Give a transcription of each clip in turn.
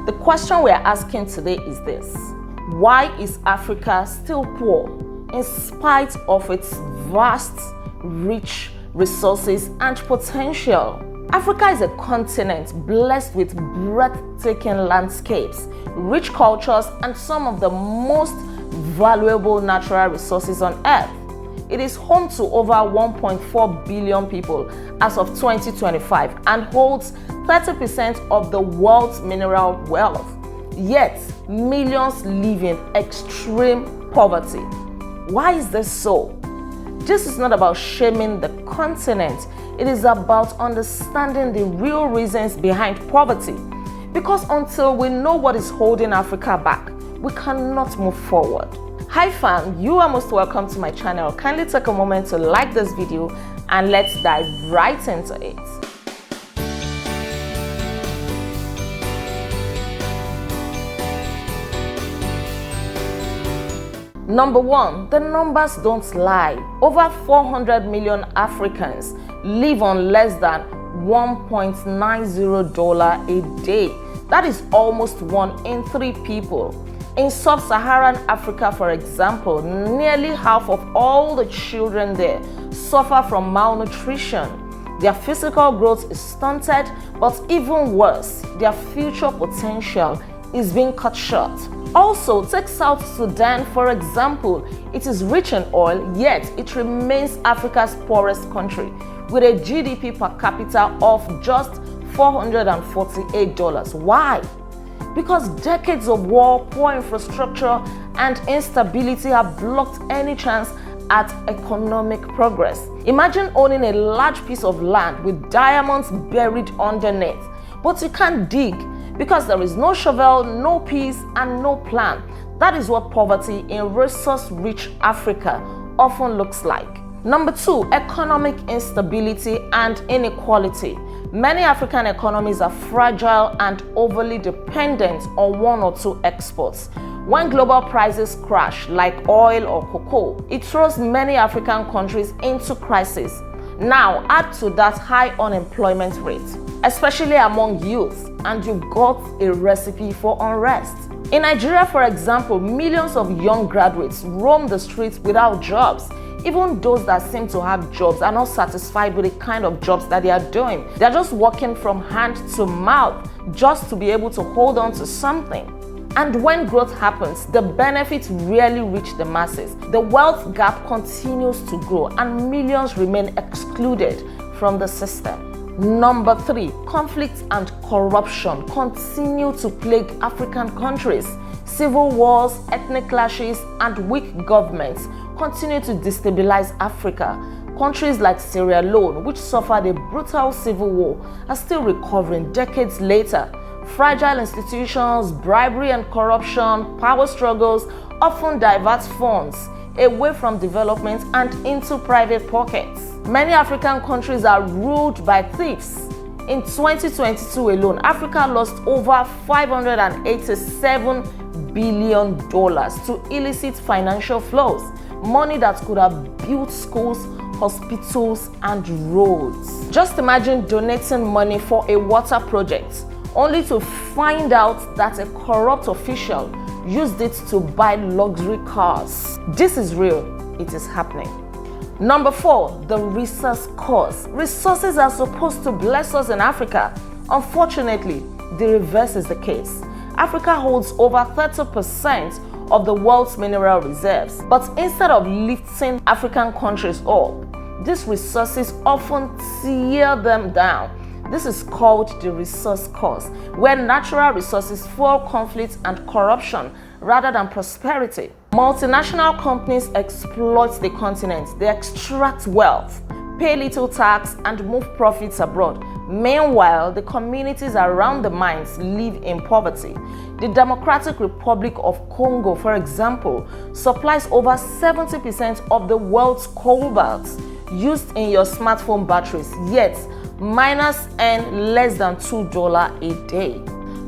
The question we are asking today is this: why is Africa still poor in spite of its vast, rich resources and potential? Africa is a continent blessed with breathtaking landscapes, rich cultures, and some of the most valuable natural resources on earth. It is home to over 1.4 billion people as of 2025 and holds 30% of the world's mineral wealth. Yet, millions live in extreme poverty. Why is this so? This is not about shaming the continent. It is about understanding the real reasons behind poverty. Because until we know what is holding Africa back, we cannot move forward. Hi fam, you are most welcome to my channel. Kindly take a moment to like this video and let's dive right into it. Number one, the numbers don't lie. Over 400 million Africans live on less than $1.90 a day. That is almost 1 in 3 people. In sub-Saharan Africa, for example, nearly half of all the children there suffer from malnutrition. Their physical growth is stunted, but even worse, their future potential is being cut short. Also, take South Sudan, for example. It is rich in oil, yet it remains Africa's poorest country, with a GDP per capita of just $448. Why? Because decades of war, poor infrastructure, and instability have blocked any chance at economic progress. Imagine owning a large piece of land with diamonds buried underneath, but you can't dig because there is no shovel, no peace, and no plan. That is what poverty in resource-rich Africa often looks like. Number two, economic instability and inequality. Many African economies are fragile and overly dependent on 1 or 2 exports. When global prices crash, like oil or cocoa, it throws many African countries into crisis. Now, add to that high unemployment rate, especially among youth, and you've got a recipe for unrest. In Nigeria, for example, millions of young graduates roam the streets without jobs. Even those that seem to have jobs are not satisfied with the kind of jobs that they are doing. They're just working from hand to mouth just to be able to hold on to something. And when growth happens, the benefits rarely reach the masses. The wealth gap continues to grow and millions remain excluded from the system. Number three, conflict and corruption continue to plague African countries. Civil wars, ethnic clashes, and weak governments continue to destabilize Africa. Countries like Sierra Leone, which suffered a brutal civil war, are still recovering decades later. Fragile institutions, bribery and corruption, power struggles often divert funds away from development and into private pockets. Many African countries are ruled by thieves. In 2022 alone, Africa lost over $587 billion to illicit financial flows, money that could have built schools, hospitals, and roads. Just imagine donating money for a water project, only to find out that a corrupt official used it to buy luxury cars. This is real. It is happening. Number four, the resource curse. Resources are supposed to bless us in Africa. Unfortunately, the reverse is the case. Africa holds over 30% of the world's mineral reserves. But instead of lifting African countries up, these resources often tear them down. This is called the resource curse, where natural resources fuel conflict and corruption rather than prosperity. Multinational companies exploit the continent. They extract wealth, pay little tax, and move profits abroad. Meanwhile, the communities around the mines live in poverty. The Democratic Republic of Congo, for example, supplies over 70% of the world's cobalt used in your smartphone batteries, yet miners earn less than $2 a day.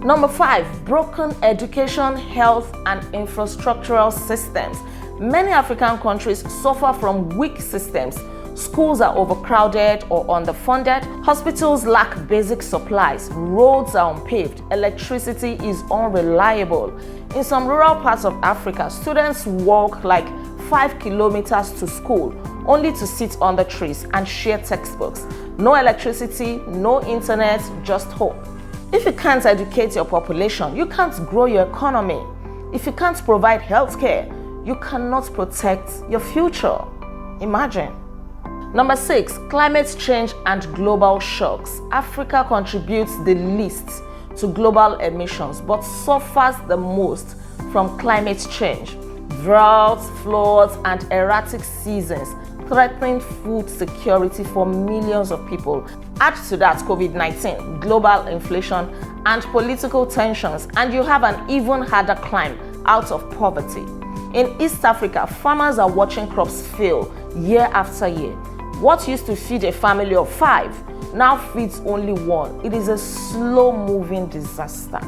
Number five, broken education, health, and infrastructural systems. Many African countries suffer from weak systems. Schools are overcrowded or underfunded. Hospitals lack basic supplies. Roads are unpaved. Electricity is unreliable. In some rural parts of Africa, students walk like 5 kilometers to school only to sit under trees and share textbooks. No electricity, no internet, just hope. If you can't educate your population, you can't grow your economy. If you can't provide healthcare, you cannot protect your future. Imagine. Number 6, climate change and global shocks. Africa contributes the least to global emissions but suffers the most from climate change. Droughts, floods, and erratic seasons threaten food security for millions of people. Add to that COVID-19, global inflation, and political tensions, and you have an even harder climb out of poverty. In East Africa, farmers are watching crops fail year after year. What used to feed a family of 5 now feeds only 1. It is a slow-moving disaster.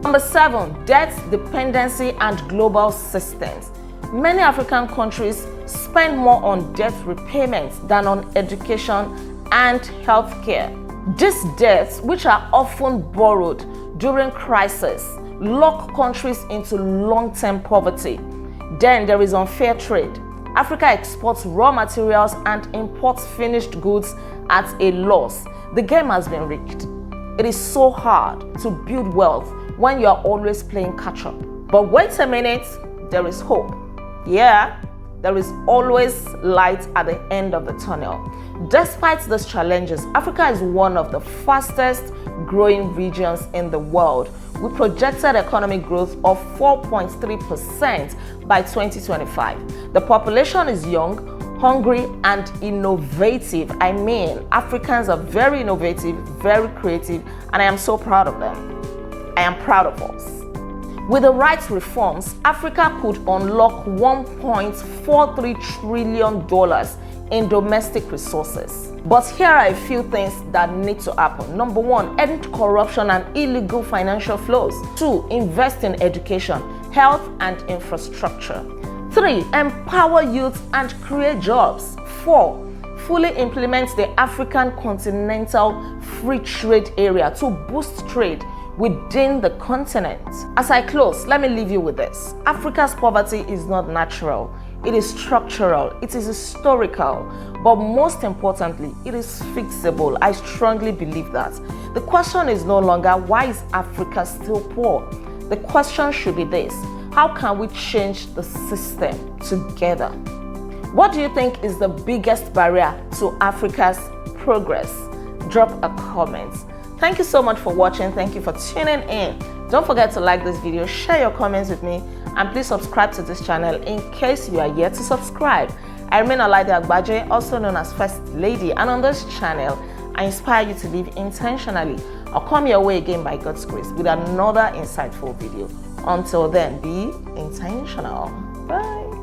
Number 7, debt, dependency, and global systems. Many African countries spend more on debt repayment than on education and healthcare. These debts, which are often borrowed during crisis, lock countries into long-term poverty. Then there is unfair trade. Africa exports raw materials and imports finished goods at a loss. The game has been rigged. It is so hard to build wealth when you are always playing catch-up. But wait a minute, there is hope. Yeah, there is always light at the end of the tunnel. Despite these challenges, Africa is one of the fastest growing regions in the world, with projected economic growth of 4.3% by 2025. The population is young, hungry, and innovative. I mean, Africans are very innovative, very creative, and I am so proud of them. I am proud of us. With the right reforms, Africa could unlock $1.43 trillion in domestic resources. But here are a few things that need to happen. Number 1, end corruption and illegal financial flows. 2, invest in education, health, and infrastructure. 3, empower youth and create jobs. 4, fully implement the African Continental Free Trade Area to boost trade within the continent. As I close, let me leave you with this. Africa's poverty is not natural. It is structural, it is historical, but most importantly, it is fixable. I strongly believe that. The question is no longer, why is Africa still poor? The question should be this: how can we change the system together? What do you think is the biggest barrier to Africa's progress? Drop a comment. Thank you so much for watching. Thank you for tuning in. Don't forget to like this video, share your comments with me, and please subscribe to this channel in case you are yet to subscribe. I remain Olaide Agbaje, also known as First Lady, and on this channel, I inspire you to live intentionally. I'll come your way again by God's grace with another insightful video. Until then, be intentional. Bye.